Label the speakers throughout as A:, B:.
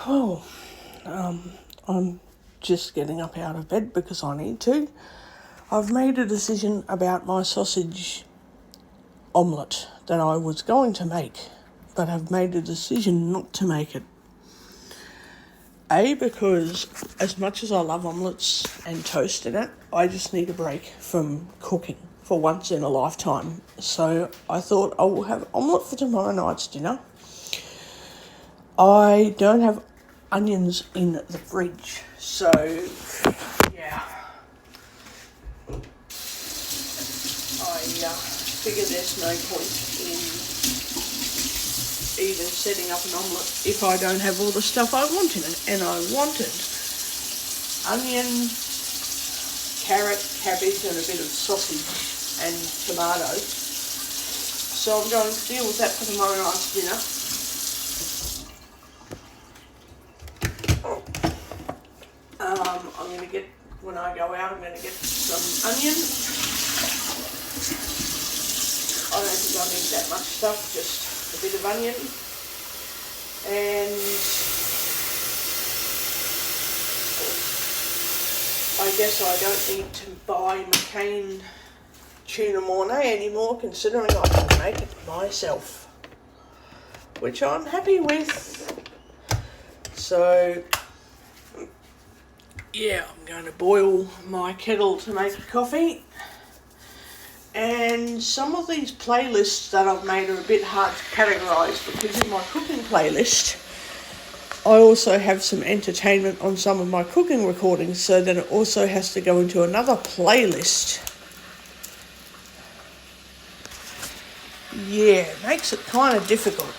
A: Oh, I'm just getting up out of bed because I need to. I've made a decision about my sausage omelette that I was going to make, but I've made a decision not to make it. Because as much as I love omelettes and toast in it, I just need a break from cooking for once in a lifetime. So I thought I will have omelette for tomorrow night's dinner. I don't have onions in the fridge, so yeah. I figure there's no point in even setting up an omelette if I don't have all the stuff I want in it. And I wanted onion, carrot, cabbage and a bit of sausage and tomato. So I'm going to deal with that for tomorrow night's dinner. I'm going to get, when I go out, I'm going to get some onion. I don't think I need that much stuff, just a bit of onion. And I guess I don't need to buy McCain tuna mornay anymore, considering I can make it myself, which I'm happy with. So yeah, I'm going to boil my kettle to make a coffee. And some of these playlists that I've made are a bit hard to categorise, because in my cooking playlist I also have some entertainment on some of my cooking recordings, so then it also has to go into another playlist. Yeah, it makes it kind of difficult.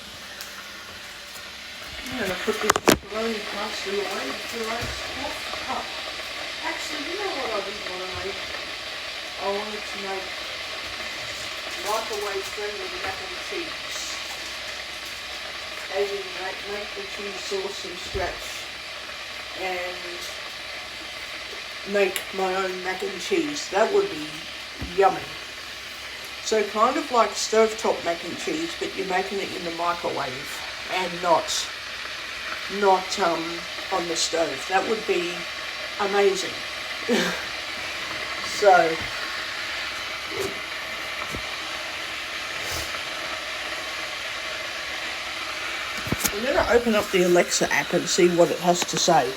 A: I'm going to put this macaroni pasta away before I swap up. Actually, you know what I didn't want to make? I wanted to make microwave friendly mac and cheese. As in make the cheese sauce from scratch and make my own mac and cheese. That would be yummy. So kind of like stovetop mac and cheese, but you're making it in the microwave and not on the stove. That would be amazing. So I'm going to open up the Alexa app and see what it has to say.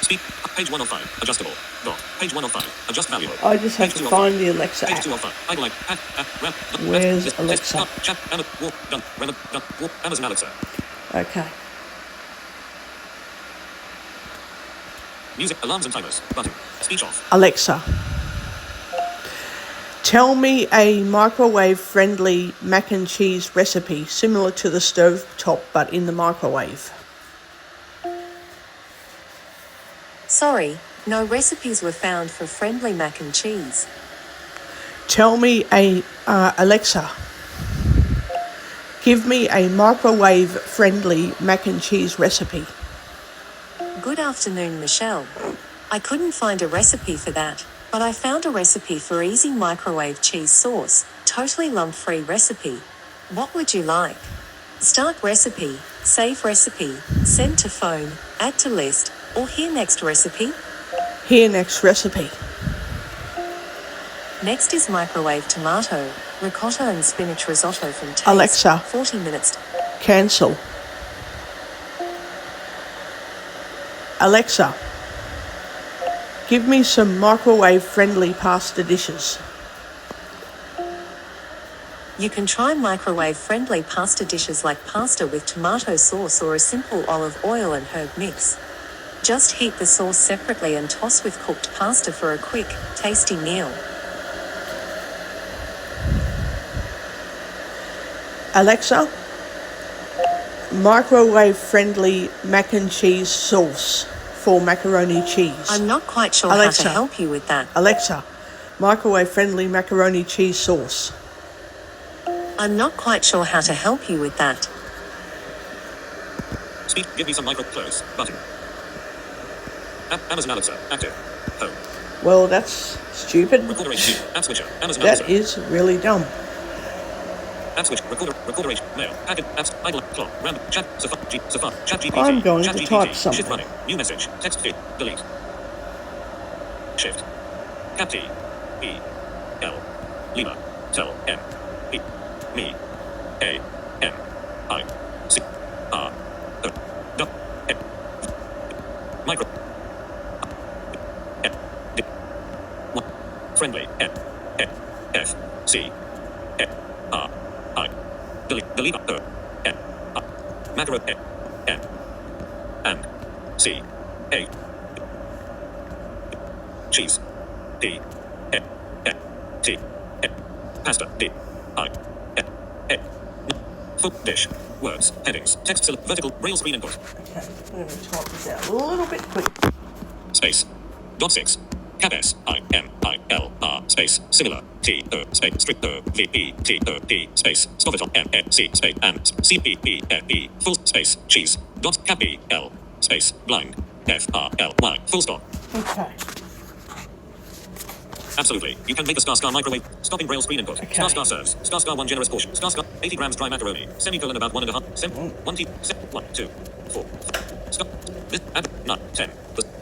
B: Speak. Page 105. Adjustable. Dot. Page 105. Adjust value.
A: I just have to find the Alexa
B: Page
A: app.
B: 205.
A: Where's Alexa?
B: Chat. Done. Amazon Alexa.
A: Okay.
B: Music. Alarms and timers. Button. Speech off.
A: Alexa, tell me a microwave-friendly mac and cheese recipe similar to the stovetop but in the microwave.
C: Sorry, no recipes were found for friendly mac and cheese.
A: Tell me Alexa, give me a microwave-friendly mac and cheese recipe.
C: Good afternoon, Michelle. I couldn't find a recipe for that, but I found a recipe for easy microwave cheese sauce, totally lump-free recipe. What would you like? Start recipe, save recipe, send to phone, add to list, or hear next recipe?
A: Here next recipe.
C: Next is microwave tomato, ricotta and spinach risotto from Taste.
A: Alexa,
C: 40 minutes.
A: Cancel. Alexa, give me some microwave-friendly pasta dishes.
C: You can try microwave-friendly pasta dishes like pasta with tomato sauce or a simple olive oil and herb mix. Just heat the sauce separately and toss with cooked pasta for a quick, tasty meal.
A: Alexa, microwave-friendly mac and cheese sauce for macaroni cheese.
C: I'm not quite sure
A: Alexa,
C: how to help you with that.
A: Alexa, microwave-friendly macaroni cheese sauce.
C: I'm not quite sure how to help you with that.
B: Speak. Give me some micro close. Button. Amazon Alexa. Active. Home.
A: Well, that's stupid.
B: Recorder HQ. App switcher. Amazon
A: That
B: Alexa.
A: is really dumb.
B: App switch. Recorder H. Mail. Packet. Apps. Idle. Clock. Random. Chat. Safari. Chat GPT.
A: I'm going
B: Chat
A: to
B: GPT.
A: type something.
B: Shift running. New message. Text field. Delete. Shift. Cap T. E. L. Lima. Tel. M. E. Me. A. M. I. C. R. O. W. E. Micro. F. D. 1. Friendly. N. E. F. C. E. R. I. Delete. O. N. R. Macro. E. N. And. C. A. Cheese. D. E. E. T. E. Pasta. D. I. E. E. Full dish. Words. Headings. Text select. Vertical. Braille screen input.
A: Okay, I'm going to type this out a little bit quick.
B: Space. Dot 6. Cap S. I. M. I. L. R. Space. Similar. T. O. Space. Strict O. V. E. T. O. D. Space. Stop it on M. E. C. Space. And. C. P. E. F. E. Full space. Cheese. Dot. Cap E. L. Space. Blind. F. R. L. Y. Full stop.
A: Okay.
B: Absolutely. You can make a star microwave. Stopping braille screen input.
A: Okay.
B: Star serves. Star 1 generous portion. Star 80 grams dry macaroni. Semicolon about 1.5. 1 t. 1, 2, 4. Star. This. Add. 9. 10.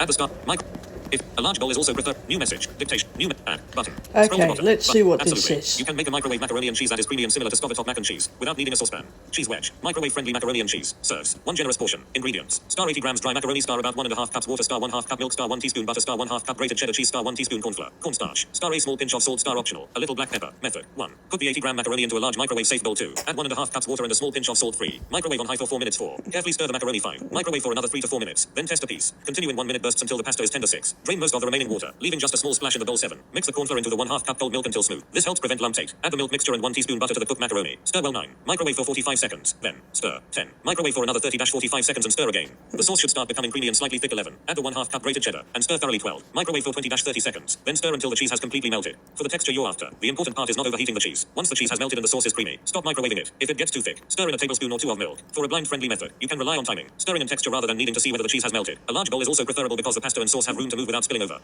B: Add the star. Micro. If a large bowl is also preferred. New message. Dictation. New add. Button. Scroll to
A: Okay,
B: bottom.
A: let's see what this
B: Absolutely.
A: says.
B: You can make a microwave macaroni and cheese that is creamy and similar to Stovetop mac and cheese without needing a saucepan. Cheese wedge. Microwave friendly macaroni and cheese. Serves. 1 generous portion. Ingredients. Star 80 grams dry macaroni. Star about 1.5 cups water. Star 1/2 cup milk. Star 1 teaspoon butter. Star 1/2 cup grated cheddar cheese. Star 1 teaspoon corn flour. Cornstarch. Star a small pinch of salt. Star optional. A little black pepper. Method 1. Put the 80 gram macaroni into a large microwave safe bowl. 2. Add 1.5 cups water and a small pinch of salt. 3. Microwave on high for 4 minutes. 4. Carefully stir the macaroni. 5. Microwave for another 3 to 4 minutes. Then test a piece. Continue in 1 minute bursts until the pasta is tender. 6. Drain most of the remaining water, leaving just a small splash in the bowl. 7. Mix the corn flour into the 1/2 cup cold milk until smooth. This helps prevent lumps. 8. Add the milk mixture and 1 teaspoon butter to the cooked macaroni. Stir well. 9. Microwave for 45 seconds. Then stir. 10. Microwave for another 30-45 seconds and stir again. The sauce should start becoming creamy and slightly thick. 11. Add the 1/2 cup grated cheddar and stir thoroughly. 12. Microwave for 20-30 seconds. Then stir until the cheese has completely melted. For the texture you're after, the important part is not overheating the cheese. Once the cheese has melted and the sauce is creamy, stop microwaving it. If it gets too thick, stir in a tablespoon or 2 of milk. For a blind-friendly method, you can rely on timing, stirring and texture rather than needing to see whether the cheese has melted. A large bowl is also preferable because the pasta and sauce have room to move without spilling over.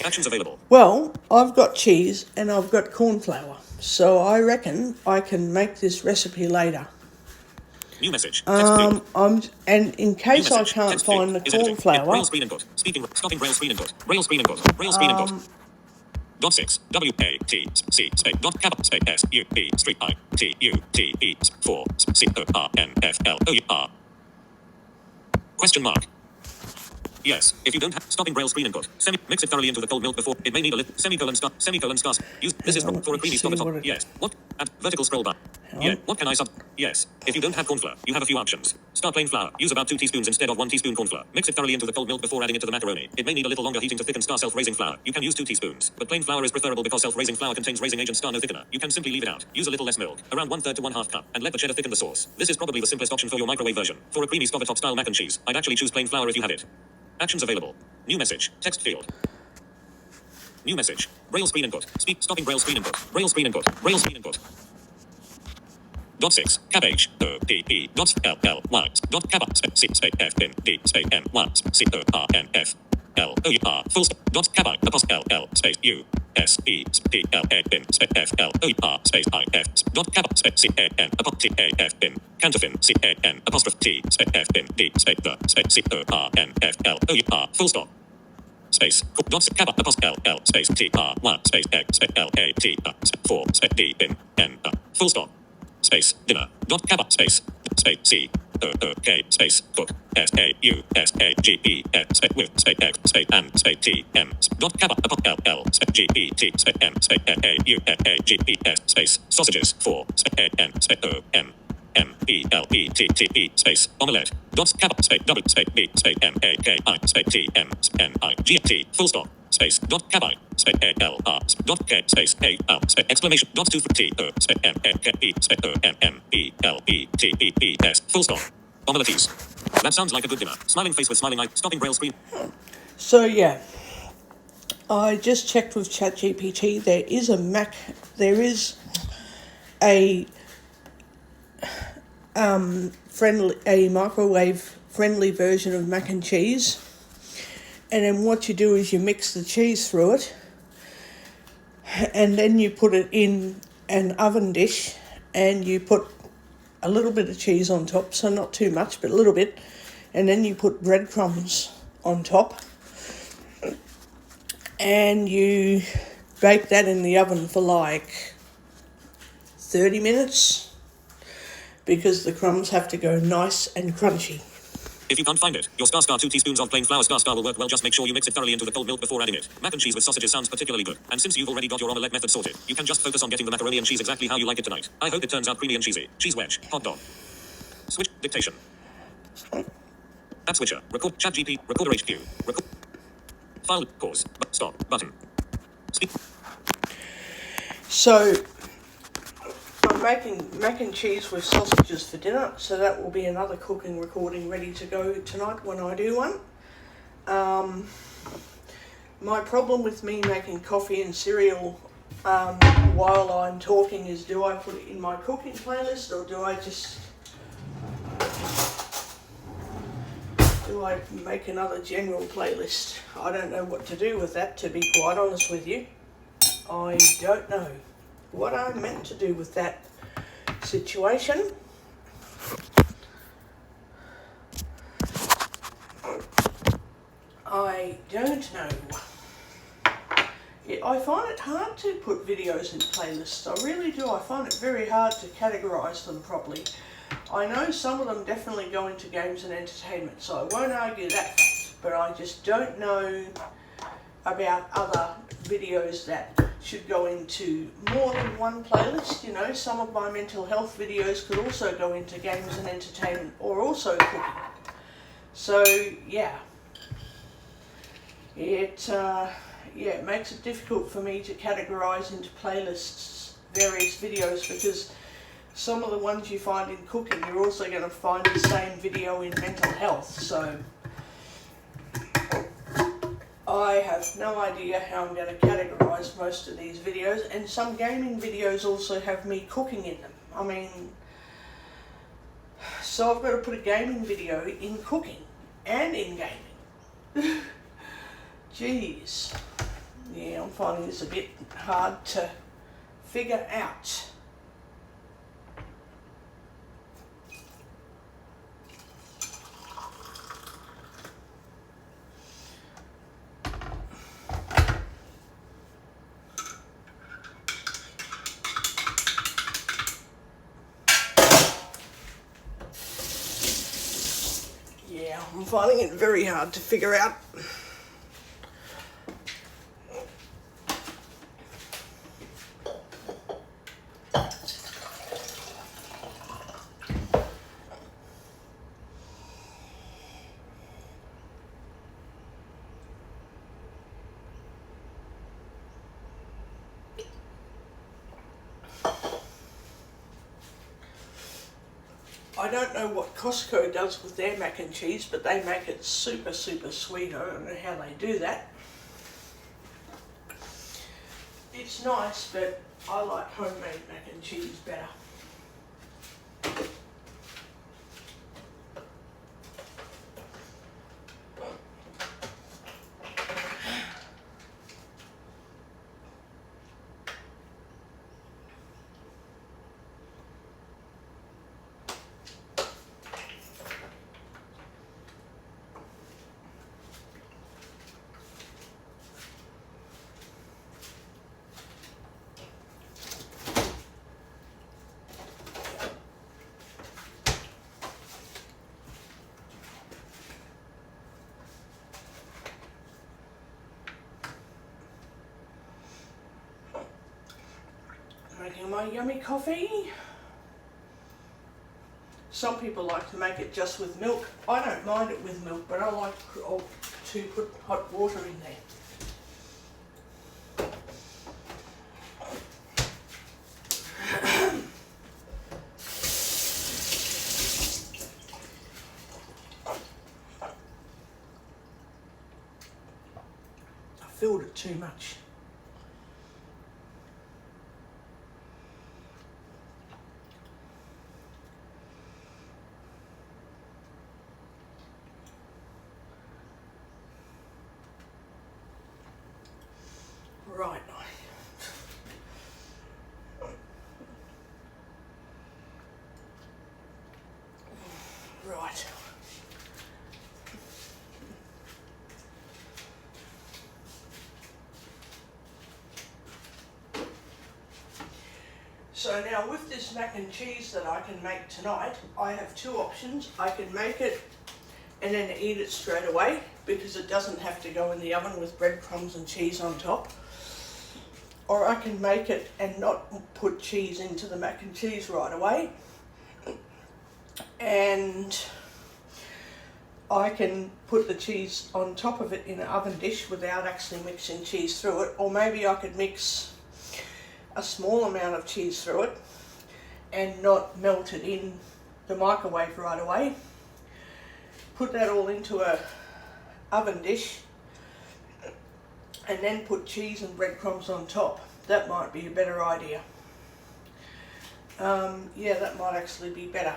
B: Actions available.
A: Well, I've got cheese and I've got corn flour, so I reckon I can make this recipe later.
B: New message. Text field.
A: And in
B: New
A: case I
B: message.
A: can't
B: Text field.
A: find the
B: Is
A: corn
B: editing.
A: flour,
B: Braille screen input. Speaking. Stopping braille screen input. Braille screen input. Braille screen input. Dot 6. W A T C space dot cap space S U B street I T U T E 4 C O R N F L O U R. Question mark. Yes, if you don't have stopping braille screen input, mix it thoroughly into the cold milk before it may need a little semicolon star. Use this is for a creamy stop at top. Yes. What? Add vertical scroll bar. Yeah. What can I sub? Yes. If you don't have corn flour, you have a few options. Start plain flour. Use about 2 teaspoons instead of 1 teaspoon corn flour. Mix it thoroughly into the cold milk before adding it to the macaroni. It may need a little longer heating to thicken. Star self-raising flour. You can use 2 teaspoons, but plain flour is preferable because self-raising flour contains raising agent star no thickener. You can simply leave it out. Use a little less milk, around 1/3 to 1/2 cup, and let the cheddar thicken the sauce. This is probably the simplest option for your microwave version. For a creamy Stovetop style mac and cheese, I'd actually choose plain flour if you have it. Actions available. New message. Text field. New message. Braille screen input. Stopping braille screen input. Braille screen input. Braille screen input. Dot 6. Cap H O D E dot L L Y dot cap C space F N D space N Y C O R N F L O U R full stop dot cap I apostrophe L L space U S E P L A N space F L O U R space I F dot cap space C A N apostrophe T A F N Cantafin C A N apostrophe T space F N D space the space C O R N F L O U R full stop. Space dot cap apostrophe L L space T R Y space X space L A T 4 space D N full stop. Space dinner dot cap space C O O K space cook S A U S A G E F space with space X space and space T M dot cap L L space G E T space M space A U F A G E S space sausages 4 space A N space O M M E L E T T E space omelette dot cap space double space B space M A K I space T M N I G T full stop. Space dot cap I space A L R dot K space A L space exclamation dot 2 T O space M A K E space O M M E L E T E E S full stop. Omelettes. That sounds like a good dinner. Smiling face with smiling eye. Stopping braille screen.
A: so yeah, I just checked with ChatGPT. There is a microwave friendly version of mac and cheese. And then what you do is you mix the cheese through it, and then you put it in an oven dish and you put a little bit of cheese on top, so not too much, but a little bit, and then you put breadcrumbs on top, and you bake that in the oven for like 30 minutes, because the crumbs have to go nice and crunchy.
B: If you can't find it, your Skarsgård 2 teaspoons of plain flour Skarsgård will work well. Just make sure you mix it thoroughly into the cold milk before adding it. Mac and cheese with sausages sounds particularly good. And since you've already got your omelette method sorted, you can just focus on getting the macaroni and cheese exactly how you like it tonight. I hope it turns out creamy and cheesy. Cheese wedge. Hot dog. Switch. Dictation. App switcher. Record. Chat GP. Recorder HQ. Record. File. Pause. Stop. Button. Speak.
A: So I'm making mac and cheese with sausages for dinner, so that will be another cooking recording ready to go tonight when I do one. My problem with me making coffee and cereal while I'm talking is, do I put it in my cooking playlist, or do I make another general playlist? I don't know what to do with that, to be quite honest with you. I don't know what I'm meant to do with that situation. I don't know. I find it hard to put videos in playlists. I really do. I find it very hard to categorise them properly. I know some of them definitely go into games and entertainment, so I won't argue that fact, but I just don't know about other videos that should go into more than one playlist. You know, some of my mental health videos could also go into games and entertainment, or also cooking. So yeah, it makes it difficult for me to categorise into playlists various videos, because some of the ones you find in cooking, you're also going to find the same video in mental health. So I have no idea how I'm going to categorise most of these videos, and some gaming videos also have me cooking in them. I mean, so I've got to put a gaming video in cooking and in gaming. Jeez. Yeah, I'm finding this a bit hard to figure out. Yeah, I'm finding it very hard to figure out. I don't know what Costco does with their mac and cheese, but they make it super, super sweet. I don't know how they do that. It's nice, but I like homemade mac and cheese better. Making my yummy coffee. Some people like to make it just with milk. I don't mind it with milk, but I like to put hot water in there. I filled it too much. Right. So now with this mac and cheese that I can make tonight, I have two options. I can make it and then eat it straight away because it doesn't have to go in the oven with breadcrumbs and cheese on top. Or I can make it and not put cheese into the mac and cheese right away. And I can put the cheese on top of it in an oven dish without actually mixing cheese through it. Or maybe I could mix a small amount of cheese through it and not melt it in the microwave right away. Put that all into a oven dish and then put cheese and breadcrumbs on top. That might be a better idea. Yeah, that might actually be better.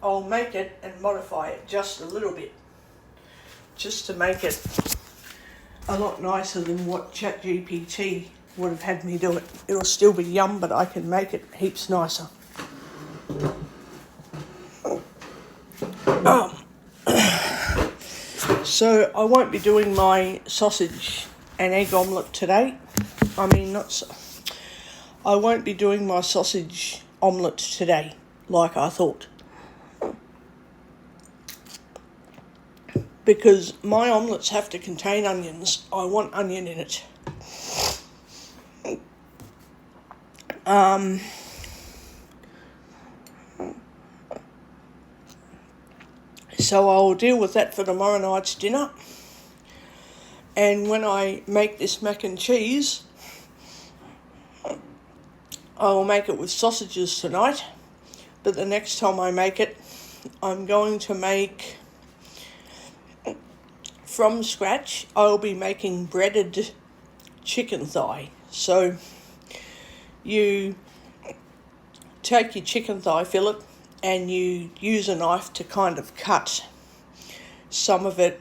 A: I'll make it and modify it just a little bit, just to make it a lot nicer than what ChatGPT would have had me do it. It'll still be yum, but I can make it heaps nicer. So I won't be doing my sausage and egg omelette today. I won't be doing my sausage omelette today, like I thought. Because my omelettes have to contain onions. I want onion in it. So I'll deal with that for tomorrow night's dinner. And when I make this mac and cheese, I will make it with sausages tonight. But the next time I make it, I'm going to make, from scratch, I'll be making breaded chicken thigh. So you take your chicken thigh fillet and you use a knife to kind of cut some of it.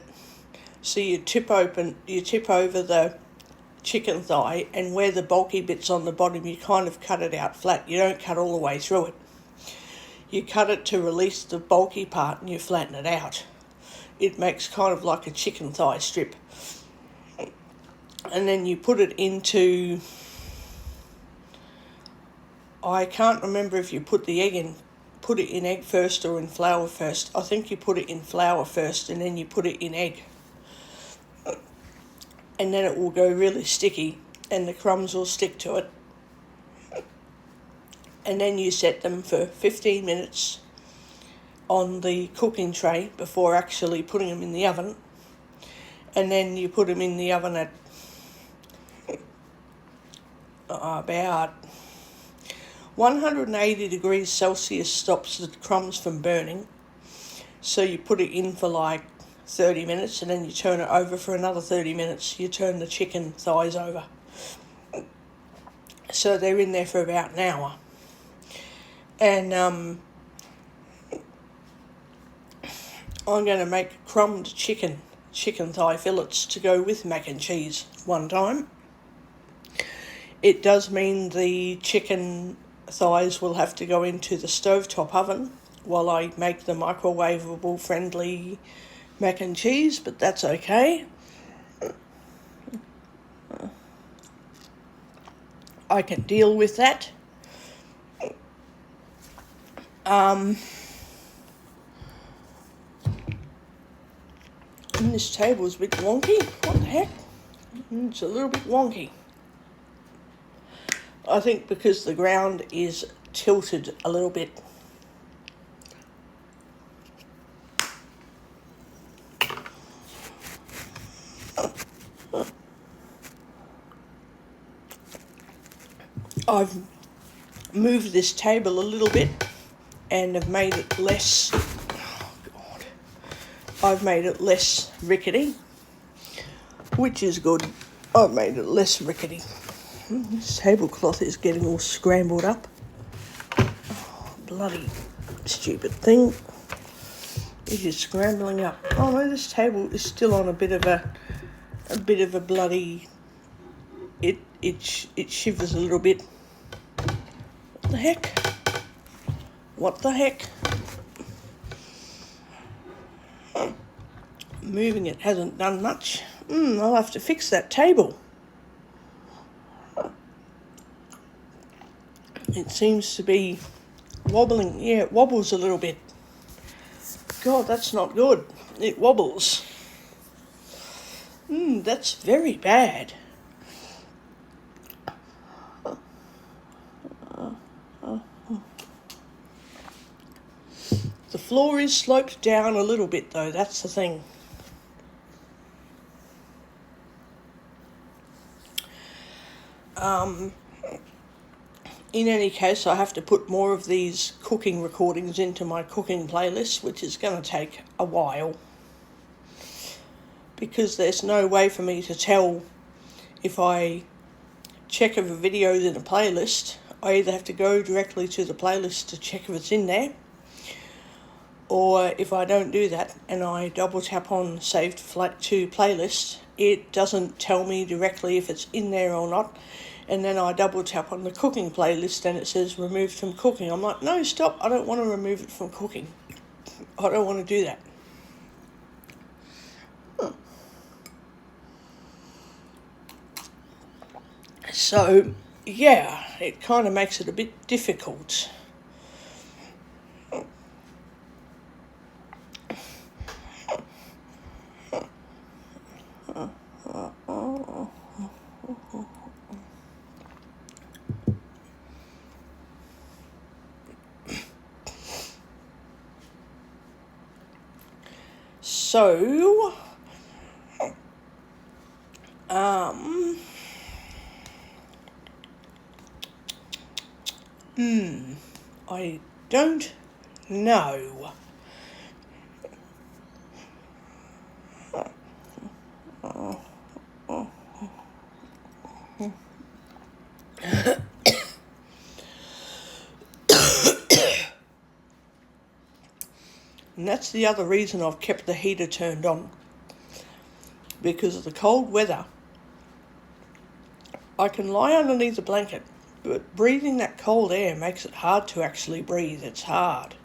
A: So you tip over the chicken thigh, and where the bulky bit's on the bottom, you kind of cut it out flat. You don't cut all the way through it. You cut it to release the bulky part and you flatten it out. It makes kind of like a chicken thigh strip. And then you put it into, I can't remember if you put it in egg first or in flour first. I think you put it in flour first and then you put it in egg. And then it will go really sticky and the crumbs will stick to it. And then you set them for 15 minutes on the cooking tray before actually putting them in the oven. And then you put them in the oven at about 180 degrees Celsius stops the crumbs from burning. So you put it in for like 30 minutes and then you turn it over for another 30 minutes. You turn the chicken thighs over. So they're in there for about an hour. And I'm going to make crumbed chicken thigh fillets to go with mac and cheese one time. It does mean the chicken thighs will have to go into the stovetop oven while I make the microwavable friendly mac and cheese, but that's okay. I can deal with that. And this table's a bit wonky. What the heck? It's a little bit wonky. I think because the ground is tilted a little bit. I've moved this table a little bit and have made it less, I've made it less rickety, which is good. I've made it less rickety. This tablecloth is getting all scrambled up. Oh, bloody stupid thing. It is scrambling up. Oh no, this table is still on a bit of a bloody, it shivers a little bit. What the heck? What the heck? Moving it hasn't done much. I'll have to fix that table. It seems to be wobbling. Yeah, it wobbles a little bit. God, that's not good. It wobbles. That's very bad. The floor is sloped down a little bit though, that's the thing. In any case, I have to put more of these cooking recordings into my cooking playlist, which is going to take a while. Because there's no way for me to tell if I check if a video's in a playlist. I either have to go directly to the playlist to check if it's in there, or if I don't do that and I double tap on Save to Playlist, it doesn't tell me directly if it's in there or not. And then I double tap on the cooking playlist and it says removed from cooking. I'm like, no, stop, I don't want to remove it from cooking. I don't want to do that. So, yeah, it kind of makes it a bit difficult. So, I don't know. And that's the other reason I've kept the heater turned on. Because of the cold weather, I can lie underneath the blanket, but breathing that cold air makes it hard to actually breathe. It's hard.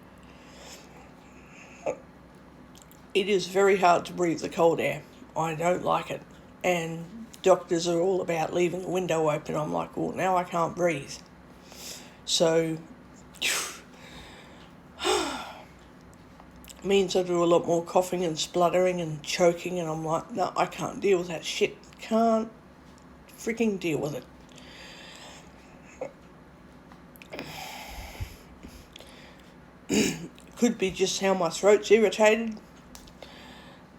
A: It is very hard to breathe the cold air. I don't like it. And doctors are all about leaving the window open. I'm like, well, now I can't breathe. So, means I do a lot more coughing and spluttering and choking, and I'm like, no, I can't deal with that shit. Can't freaking deal with it. Could be just how my throat's irritated.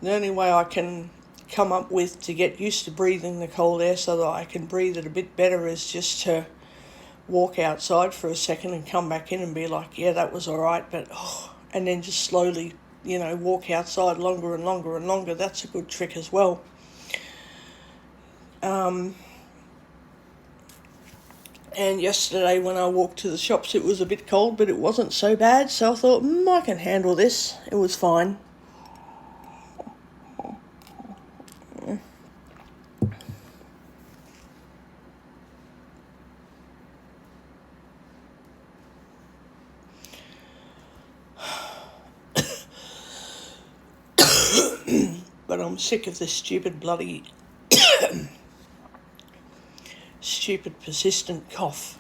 A: The only way I can come up with to get used to breathing the cold air so that I can breathe it a bit better is just to walk outside for a second and come back in and be like, yeah, that was all right, but and then just slowly, walk outside longer and longer and longer. That's a good trick as well. And yesterday when I walked to the shops, it was a bit cold, but it wasn't so bad, so I thought, I can handle this. It was fine. But I'm sick of this stupid persistent cough.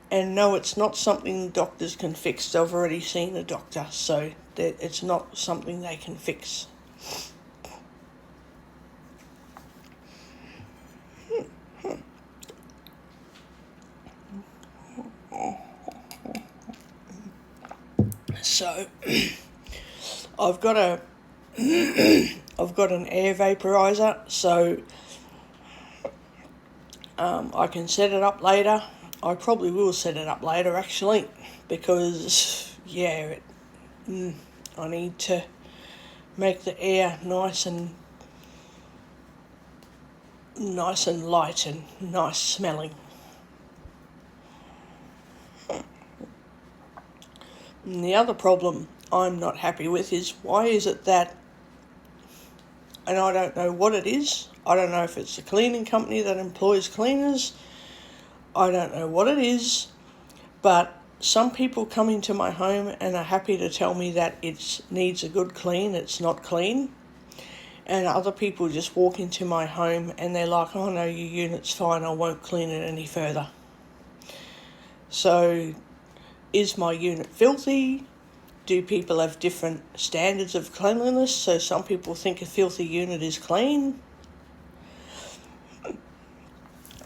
A: And no, it's not something doctors can fix. I've already seen a doctor, so it's not something they can fix. So, I've got an air vaporizer, so I can set it up later. I probably will set it up later, actually, because, I need to make the air nice and light and nice smelling. And the other problem I'm not happy with is, why is it that, and I don't know what it is, I don't know if it's a cleaning company that employs cleaners, I don't know what it is, but some people come into my home and are happy to tell me that it needs a good clean, it's not clean, and other people just walk into my home and they're like, oh no, your unit's fine, I won't clean it any further. So, is my unit filthy? Do people have different standards of cleanliness? So some people think a filthy unit is clean.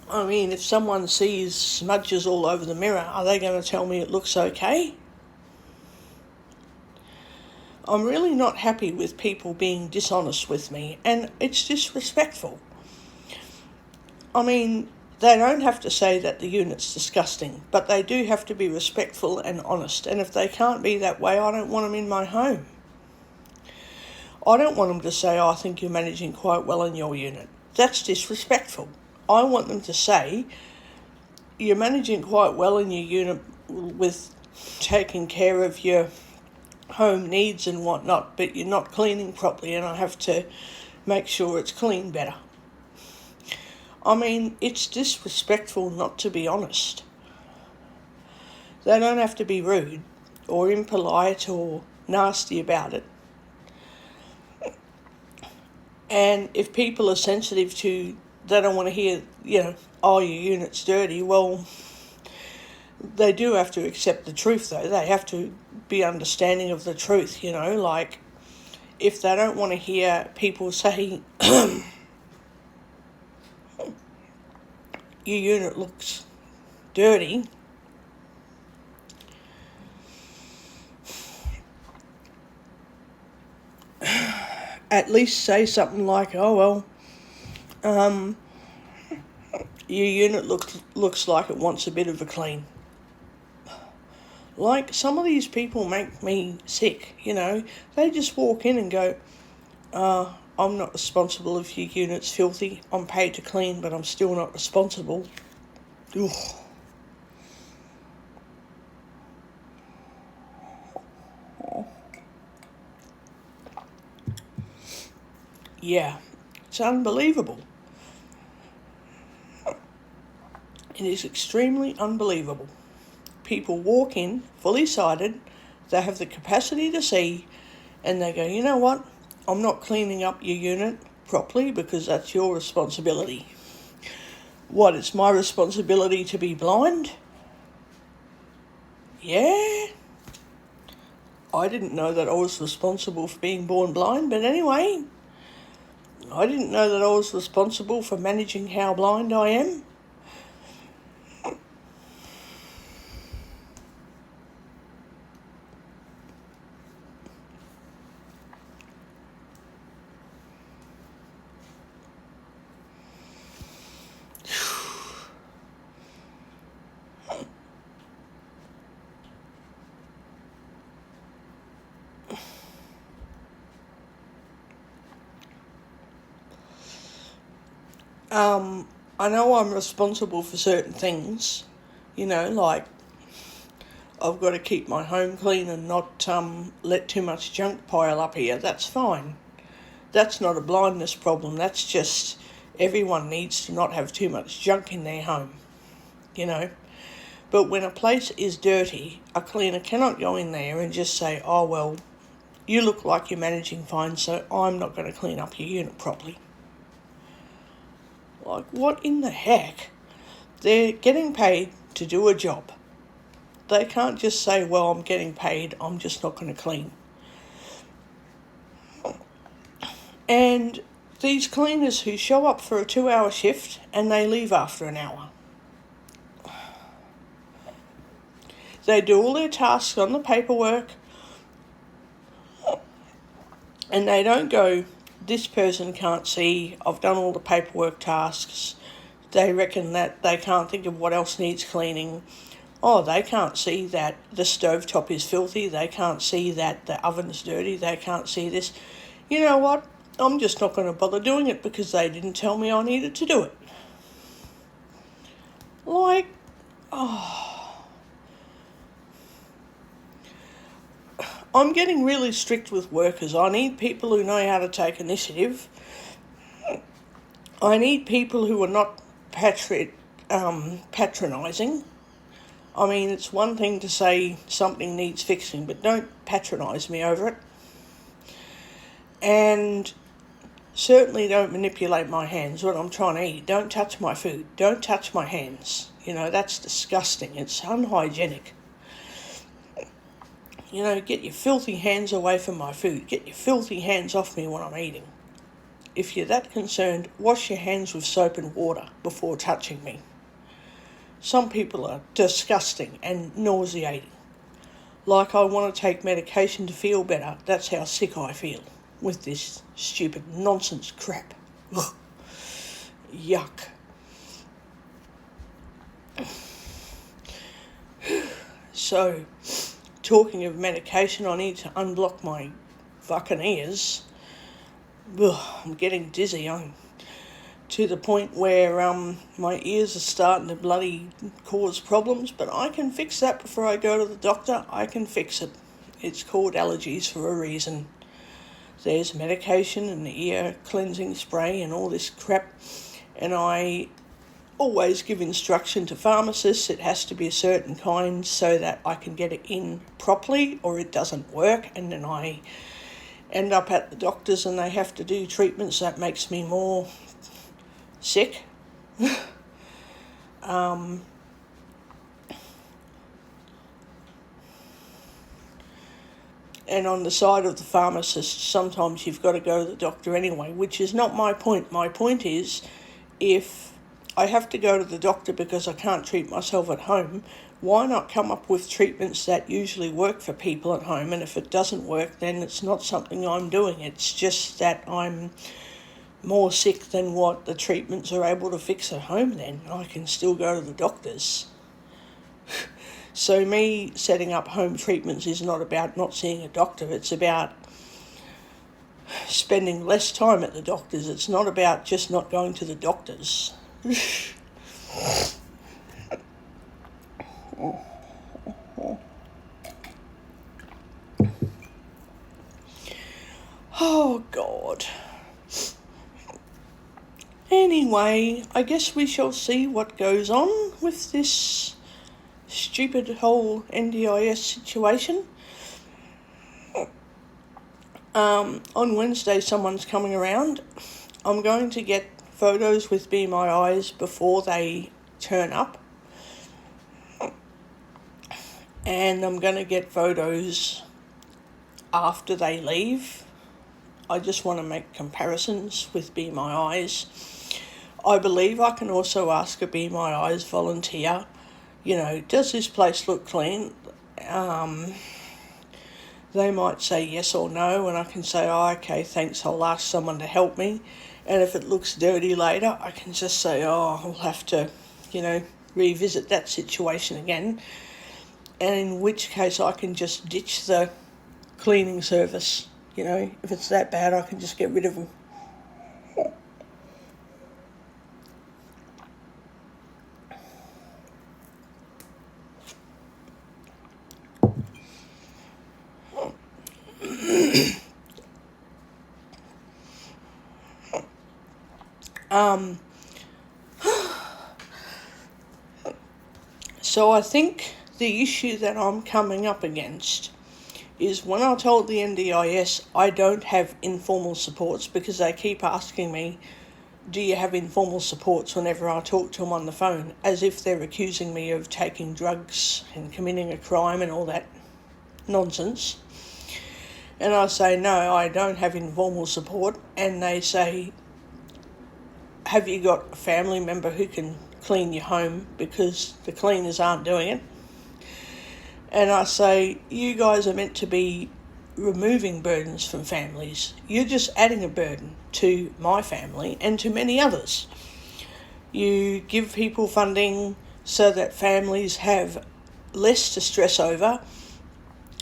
A: I mean, if someone sees smudges all over the mirror, are they going to tell me it looks okay? I'm really not happy with people being dishonest with me, and it's disrespectful. I mean, they don't have to say that the unit's disgusting, but they do have to be respectful and honest, and if they can't be that way, I don't want them in my home. I don't want them to say, oh, I think you're managing quite well in your unit. That's disrespectful. I want them to say, you're managing quite well in your unit with taking care of your home needs and whatnot, but you're not cleaning properly, and I have to make sure it's clean better. I mean, it's disrespectful not to be honest. They don't have to be rude or impolite or nasty about it. And if people are sensitive to, they don't want to hear, oh, your unit's dirty, well, they do have to accept the truth though. They have to be understanding of the truth, like if they don't want to hear people say, your unit looks dirty, at least say something like, oh, well, your unit looks like it wants a bit of a clean. Like, some of these people make me sick, They just walk in and go, I'm not responsible if your unit's filthy. I'm paid to clean, but I'm still not responsible. Ugh. Yeah, it's unbelievable. It is extremely unbelievable. People walk in, fully sighted, they have the capacity to see, and they go, you know what? I'm not cleaning up your unit properly because that's your responsibility. What, it's my responsibility to be blind? Yeah. I didn't know that I was responsible for being born blind, but anyway, I didn't know that I was responsible for managing how blind I am. I know I'm responsible for certain things, like I've got to keep my home clean and not let too much junk pile up here. That's fine. That's not a blindness problem. That's just everyone needs to not have too much junk in their home, But when a place is dirty, a cleaner cannot go in there and just say, oh, well, you look like you're managing fine, so I'm not going to clean up your unit properly. Like, what in the heck? They're getting paid to do a job. They can't just say, well, I'm getting paid, I'm just not going to clean. And these cleaners who show up for a 2-hour shift and they leave after an hour. They do all their tasks on the paperwork and they don't go, this person can't see, I've done all the paperwork tasks. They reckon that they can't think of what else needs cleaning. Oh, they can't see that the stovetop is filthy. They can't see that the oven's dirty. They can't see this. You know what? I'm just not going to bother doing it because they didn't tell me I needed to do it. Like, I'm getting really strict with workers. I need people who know how to take initiative. I need people who are not patronising. I mean, it's one thing to say something needs fixing, but don't patronise me over it. And certainly don't manipulate my hands when I'm trying to eat. Don't touch my food. Don't touch my hands, You know, that's disgusting. It's unhygienic. You know, get your filthy hands away from my food. Get your filthy hands off me when I'm eating. If you're that concerned, wash your hands with soap and water before touching me. Some people are disgusting and nauseating. Like I want to take medication to feel better. That's how sick I feel with this stupid nonsense crap. Ugh. Yuck. So, talking of medication, I need to unblock my fucking ears. Ugh, I'm getting dizzy. I'm to the point where my ears are starting to bloody cause problems, but I can fix that before I go to the doctor. I can fix it. It's called allergies for a reason. There's medication and ear cleansing spray and all this crap, and I always give instruction to pharmacists. It has to be a certain kind so that I can get it in properly, or it doesn't work, and then I end up at the doctor's and they have to do treatments that makes me more sick. And on the side of the pharmacist, sometimes you've got to go to the doctor anyway, which is not my point. My point is, if I have to go to the doctor because I can't treat myself at home, why not come up with treatments that usually work for people at home? And if it doesn't work, then it's not something I'm doing. It's just that I'm more sick than what the treatments are able to fix at home. Then I can still go to the doctors. So me setting up home treatments is not about not seeing a doctor. It's about spending less time at the doctors. It's not about just not going to the doctors. Oh, God. Anyway, I guess we shall see what goes on with this stupid whole NDIS situation. On Wednesday, someone's coming around. I'm going to get photos with Be My Eyes before they turn up. And I'm going to get photos after they leave. I just want to make comparisons with Be My Eyes. I believe I can also ask a Be My Eyes volunteer, does this place look clean? They might say yes or no, and I can say, oh, okay, thanks, I'll ask someone to help me. And if it looks dirty later, I can just say, oh, I'll have to, revisit that situation again. And in which case I can just ditch the cleaning service. If it's that bad, I can just get rid of them. So I think the issue that I'm coming up against is when I told the NDIS I don't have informal supports, because they keep asking me, do you have informal supports whenever I talk to them on the phone, as if they're accusing me of taking drugs and committing a crime and all that nonsense. And I say, no, I don't have informal support. And they say, have you got a family member who can clean your home, because the cleaners aren't doing it? And I say, you guys are meant to be removing burdens from families. You're just adding a burden to my family and to many others. You give people funding so that families have less to stress over.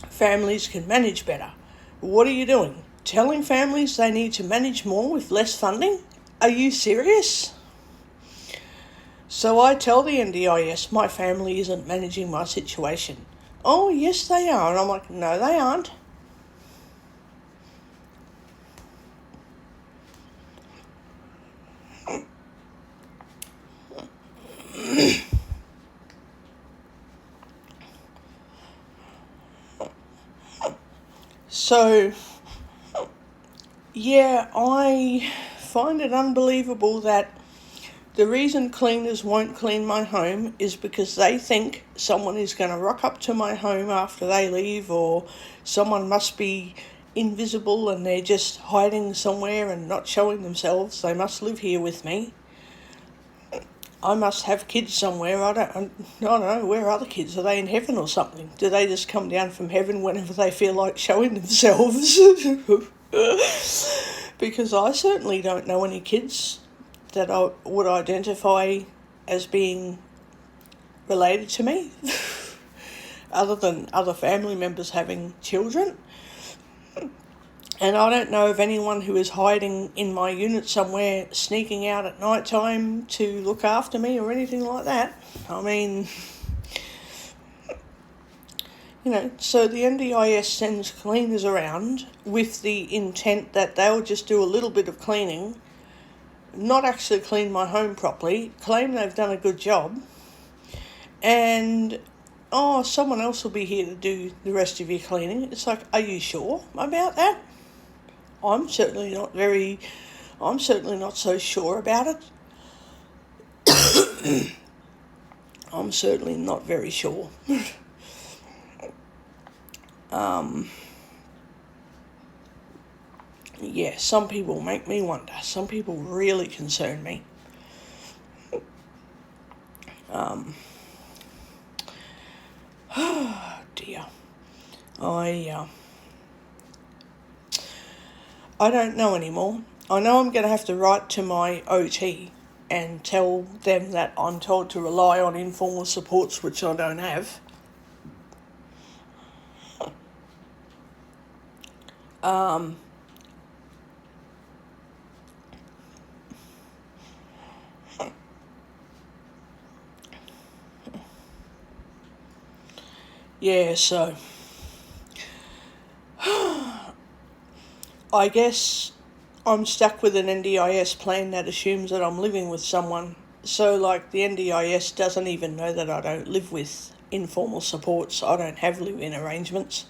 A: Families can manage better. What are you doing? Telling families they need to manage more with less funding? Are you serious? So I tell the NDIS my family isn't managing my situation. Oh, yes, they are. And I'm like, no, they aren't. So, yeah, I find it unbelievable that The reason cleaners won't clean my home is because they think someone is going to rock up to my home after they leave, or someone must be invisible and they're just hiding somewhere and not showing themselves. They must live here with me. I must have kids somewhere. I don't know. Where are the kids? Are they in heaven or something? Do they just come down from heaven whenever they feel like showing themselves? Because I certainly don't know any kids that I would identify as being related to me, other than other family members having children. And I don't know of anyone who is hiding in my unit somewhere, sneaking out at night time to look after me or anything like that. I mean, so the NDIS sends cleaners around with the intent that they'll just do a little bit of cleaning, not actually clean my home properly, claim they've done a good job, and someone else will be here to do the rest of your cleaning. It's like, are you sure about that? I'm certainly not so sure about it. I'm certainly not very sure. Yeah, some people make me wonder. Some people really concern me. Dear. I don't know anymore. I know I'm going to have to write to my OT and tell them that I'm told to rely on informal supports, which I don't have. Yeah, so I guess I'm stuck with an NDIS plan that assumes that I'm living with someone. So, like, the NDIS doesn't even know that I don't live with informal supports. I don't have live-in arrangements.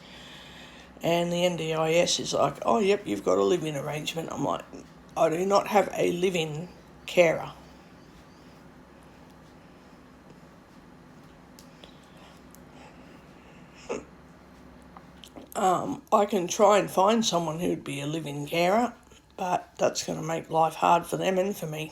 A: And the NDIS is like, oh, yep, you've got a live-in arrangement. I'm like, I do not have a live-in carer. I can try and find someone who'd be a live-in carer, but that's going to make life hard for them and for me.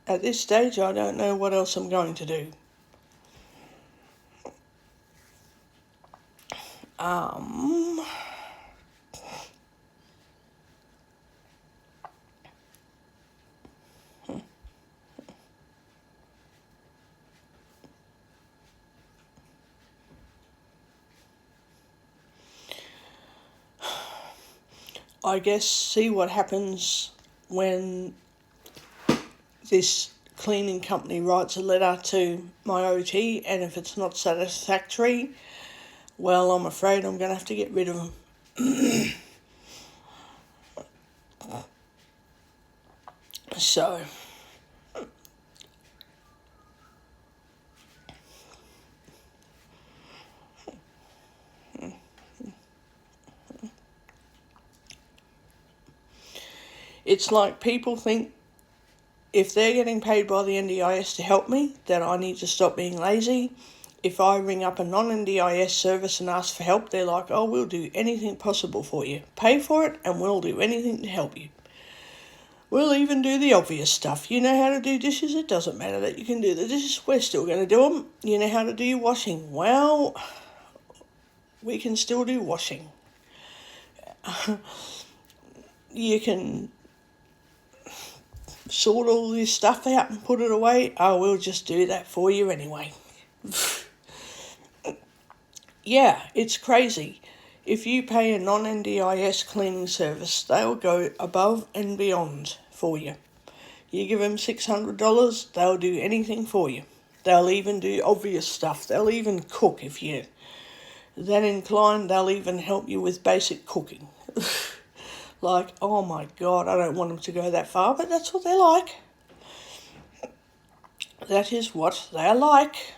A: At this stage, I don't know what else I'm going to do. I guess see what happens when this cleaning company writes a letter to my OT, and if it's not satisfactory, well, I'm afraid I'm going to have to get rid of them. So, it's like people think if they're getting paid by the NDIS to help me, that I need to stop being lazy. If I ring up a non-NDIS service and ask for help, they're like, oh, we'll do anything possible for you. Pay for it and we'll do anything to help you. We'll even do the obvious stuff. You know how to do dishes? It doesn't matter that you can do the dishes. We're still going to do them. You know how to do your washing? Well, we can still do washing. You can sort all this stuff out and put it away. Oh, we'll just do that for you anyway. Yeah, it's crazy. If you pay a non-NDIS cleaning service, they'll go above and beyond for you. You give them $600, they'll do anything for you. They'll even do obvious stuff. They'll even cook if you're that inclined. They'll even help you with basic cooking. like, oh my God, I don't want them to go that far, but that's what they're like. That is what they're like.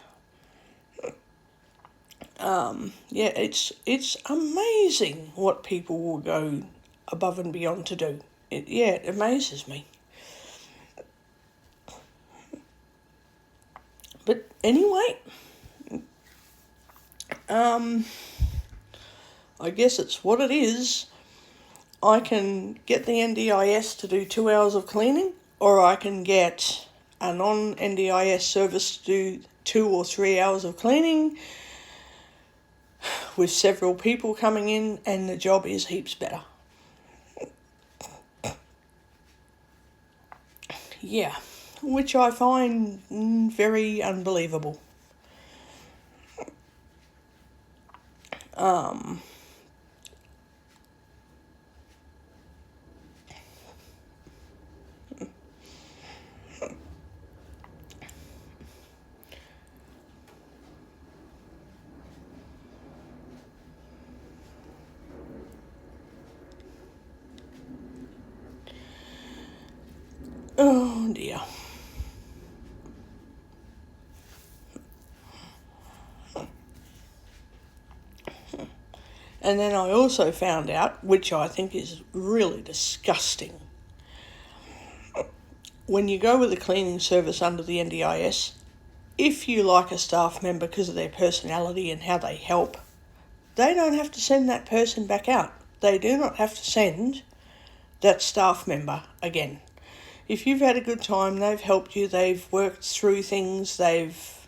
A: Yeah, it's amazing what people will go above and beyond to do. It amazes me. But anyway, I guess it's what it is. I can get the NDIS to do 2 hours of cleaning, or I can get a non-NDIS service to do 2 or 3 hours of cleaning with several people coming in, and the job is heaps better. Yeah, which I find very unbelievable. Oh dear. And then I also found out, which I think is really disgusting, when you go with a cleaning service under the NDIS, if you like a staff member because of their personality and how they help, they don't have to send that person back out. They do not have to send that staff member again. If you've had a good time, they've helped you, they've worked through things, they've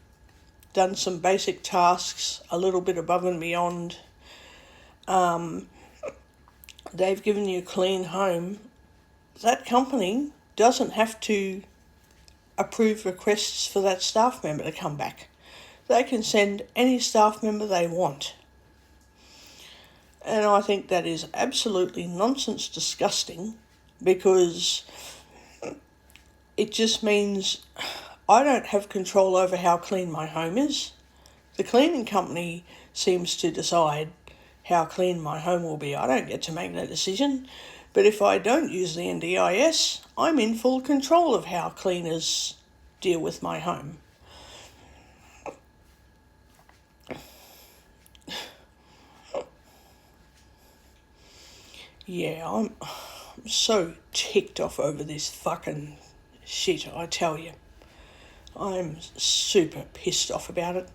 A: done some basic tasks a little bit above and beyond, they've given you a clean home, that company doesn't have to approve requests for that staff member to come back. They can send any staff member they want. And I think that is absolutely nonsense, disgusting, because it just means I don't have control over how clean my home is. The cleaning company seems to decide how clean my home will be. I don't get to make that decision. But if I don't use the NDIS, I'm in full control of how cleaners deal with my home. Yeah, I'm so ticked off over this fucking shit, I tell you. I'm super pissed off about it.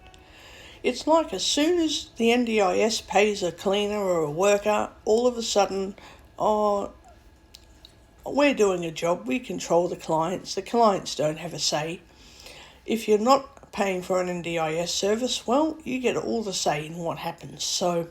A: It's like as soon as the NDIS pays a cleaner or a worker, all of a sudden, oh, we're doing a job, we control the clients don't have a say. If you're not paying for an NDIS service, well, you get all the say in what happens. So,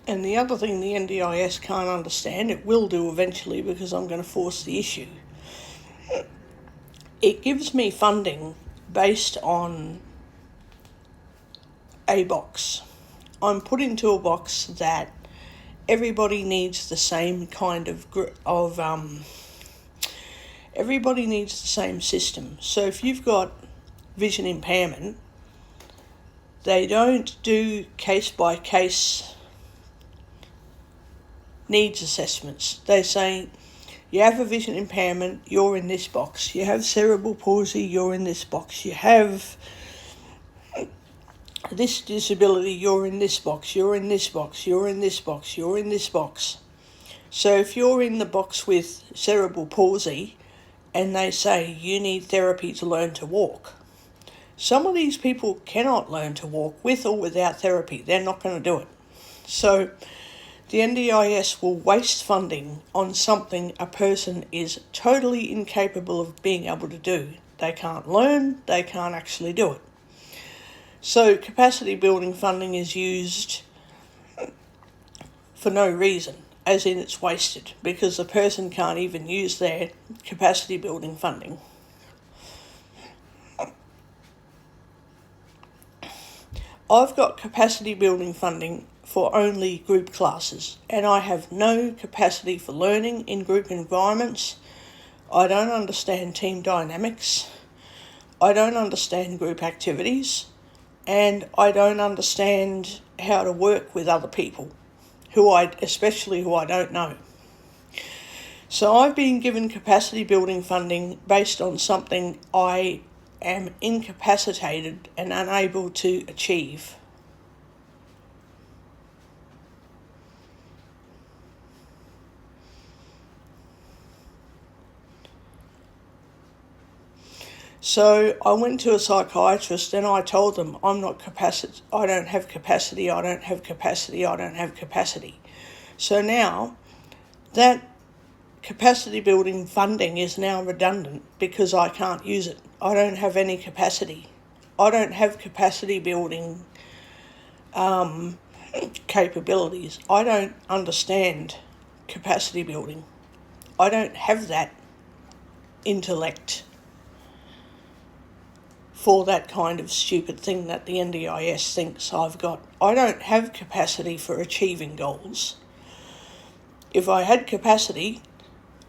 A: and the other thing the NDIS can't understand, it will do eventually because I'm going to force the issue. It gives me funding based on a box. I'm put into a box that everybody needs the same kind of everybody needs the same system. So if you've got vision impairment, they don't do case-by-case needs assessments. They say, you have a vision impairment, you're in this box. You have cerebral palsy, you're in this box. You have this disability, you're in this box, you're in this box, you're in this box, you're in this box. So if you're in the box with cerebral palsy and they say you need therapy to learn to walk, Some of these people cannot learn to walk with or without therapy. They're not going to do it. So the NDIS will waste funding on something a person is totally incapable of being able to do. They can't learn, they can't actually do it. So capacity building funding is used for no reason, as in it's wasted, because the person can't even use their capacity building funding. I've got capacity building funding for only group classes, and I have no capacity for learning in group environments. I don't understand team dynamics. I don't understand group activities, and I don't understand how to work with other people, especially who I don't know. So I've been given capacity building funding based on something I am incapacitated and unable to achieve. So I went to a psychiatrist and I told them I don't have capacity. So now that capacity building funding is now redundant because I can't use it. I don't have any capacity. I don't have capacity building capabilities. I don't understand capacity building. I don't have that intellect for that kind of stupid thing that the NDIS thinks I've got. I don't have capacity for achieving goals. If I had capacity,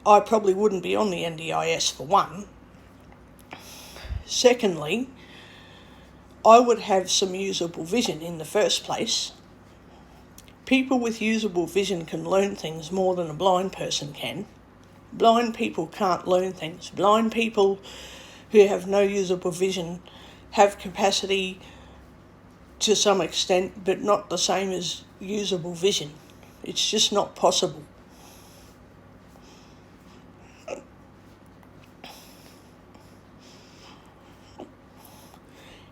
A: I probably wouldn't be on the NDIS, for one. Secondly, I would have some usable vision in the first place. People with usable vision can learn things more than a blind person can. Blind people can't learn things. Blind people who have no usable vision have capacity to some extent, but not the same as usable vision. It's just not possible.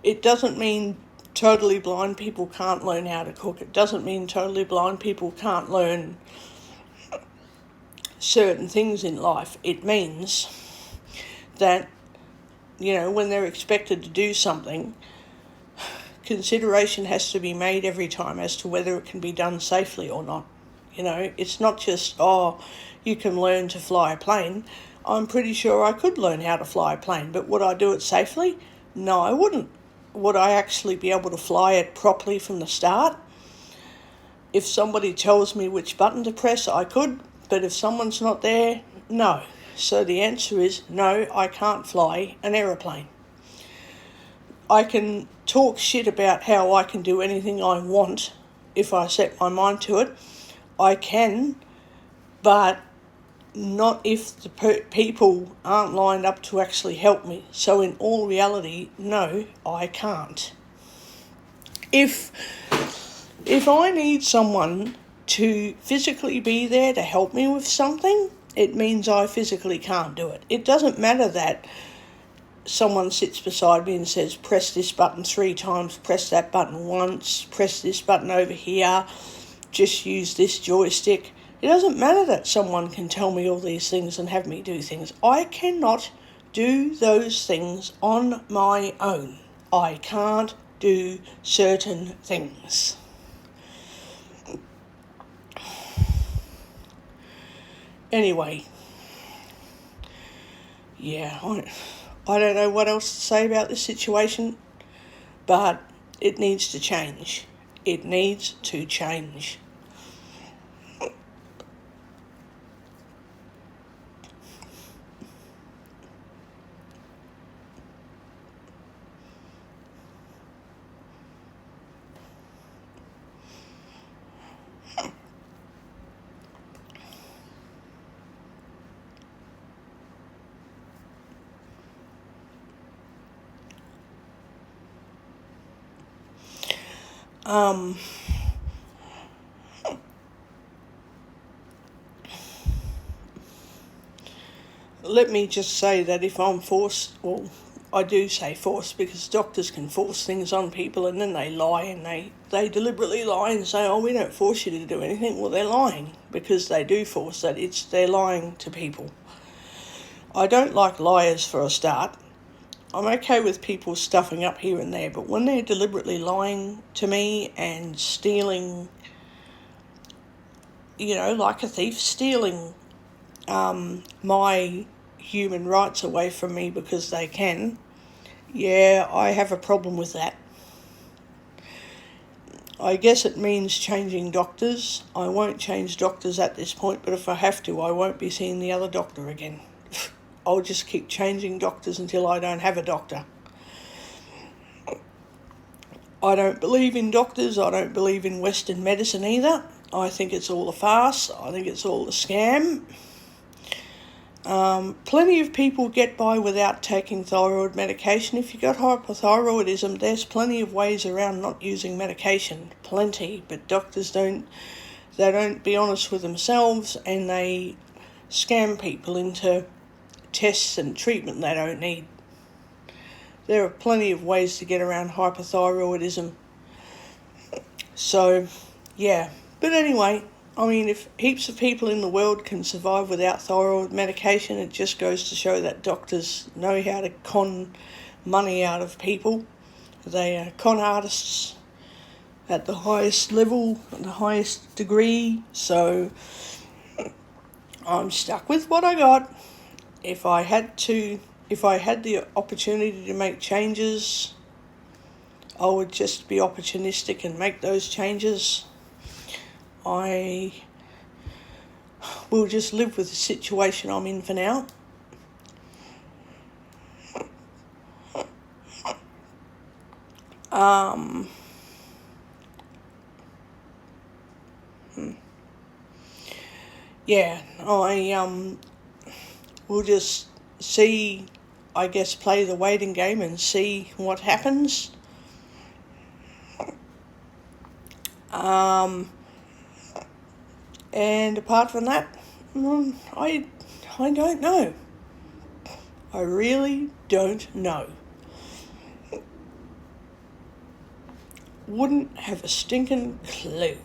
A: It doesn't mean totally blind people can't learn how to cook. It doesn't mean totally blind people can't learn certain things in life. It means that, when they're expected to do something, consideration has to be made every time as to whether it can be done safely or not. It's not just, you can learn to fly a plane. I'm pretty sure I could learn how to fly a plane, but would I do it safely? No, I wouldn't. Would I actually be able to fly it properly from the start? If somebody tells me which button to press, I could, but if someone's not there, no. So the answer is no, I can't fly an aeroplane. I can talk shit about how I can do anything I want if I set my mind to it. I can, but not if the people aren't lined up to actually help me. So in all reality, no, I can't. If I need someone to physically be there to help me with something, it means I physically can't do it. It doesn't matter that someone sits beside me and says, press this button 3 times, press that button once, press this button over here, just use this joystick. It doesn't matter that someone can tell me all these things and have me do things. I cannot do those things on my own. I can't do certain things. Anyway, yeah, I don't know what else to say about this situation, but it needs to change. It needs to change. Let me just say that if I'm forced, I do say force because doctors can force things on people and then they lie and they deliberately lie and say, oh, we don't force you to do anything. Well, they're lying because they do force that. They're lying to people. I don't like liars for a start. I'm okay with people stuffing up here and there, but when they're deliberately lying to me and stealing, like a thief, stealing my human rights away from me because they can, yeah, I have a problem with that. I guess it means changing doctors. I won't change doctors at this point, but if I have to, I won't be seeing the other doctor again. I'll just keep changing doctors until I don't have a doctor. I don't believe in doctors. I don't believe in Western medicine either. I think it's all a farce. I think it's all a scam. Plenty of people get by without taking thyroid medication. If you've got hypothyroidism, there's plenty of ways around not using medication. Plenty. But doctors don't be honest with themselves, and they scam people into tests and treatment they don't need. There are plenty of ways to get around hypothyroidism. So, yeah. But anyway, I mean, if heaps of people in the world can survive without thyroid medication, it just goes to show that doctors know how to con money out of people. They are con artists at the highest level, at the highest degree. So I'm stuck with what I got. If I had the opportunity to make changes, I would just be opportunistic and make those changes. I will just live with the situation I'm in for now. Yeah, I will just see, I guess, play the waiting game and see what happens. And apart from that, I don't know. I really don't know. Wouldn't have a stinking clue.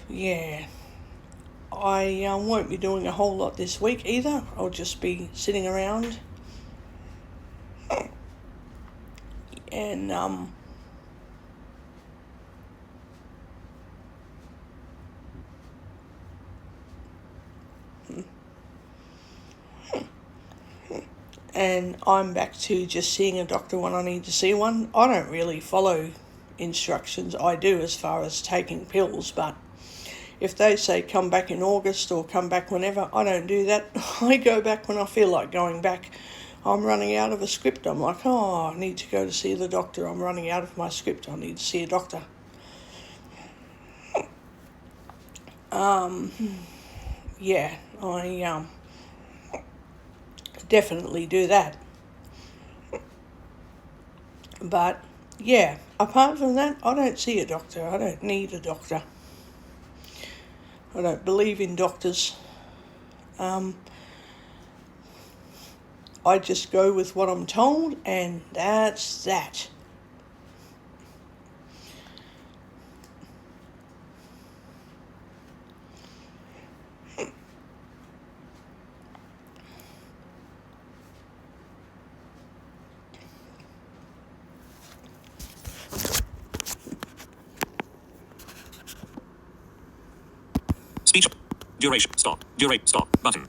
A: Yeah. I won't be doing a whole lot this week either. I'll just be sitting around. And, I'm back to just seeing a doctor when I need to see one. I don't really follow instructions. I do as far as taking pills, but if they say come back in August or come back whenever, I don't do that. I go back when I feel like going back. I'm running out of a script. I'm like, I need to go to see the doctor. I'm running out of my script. I need to see a doctor. Yeah, I definitely do that. But, yeah, apart from that, I don't see a doctor. I don't need a doctor. I don't believe in doctors. I just go with what I'm told, and that's that.
B: Speech. Duration. Stop. Stop. Button.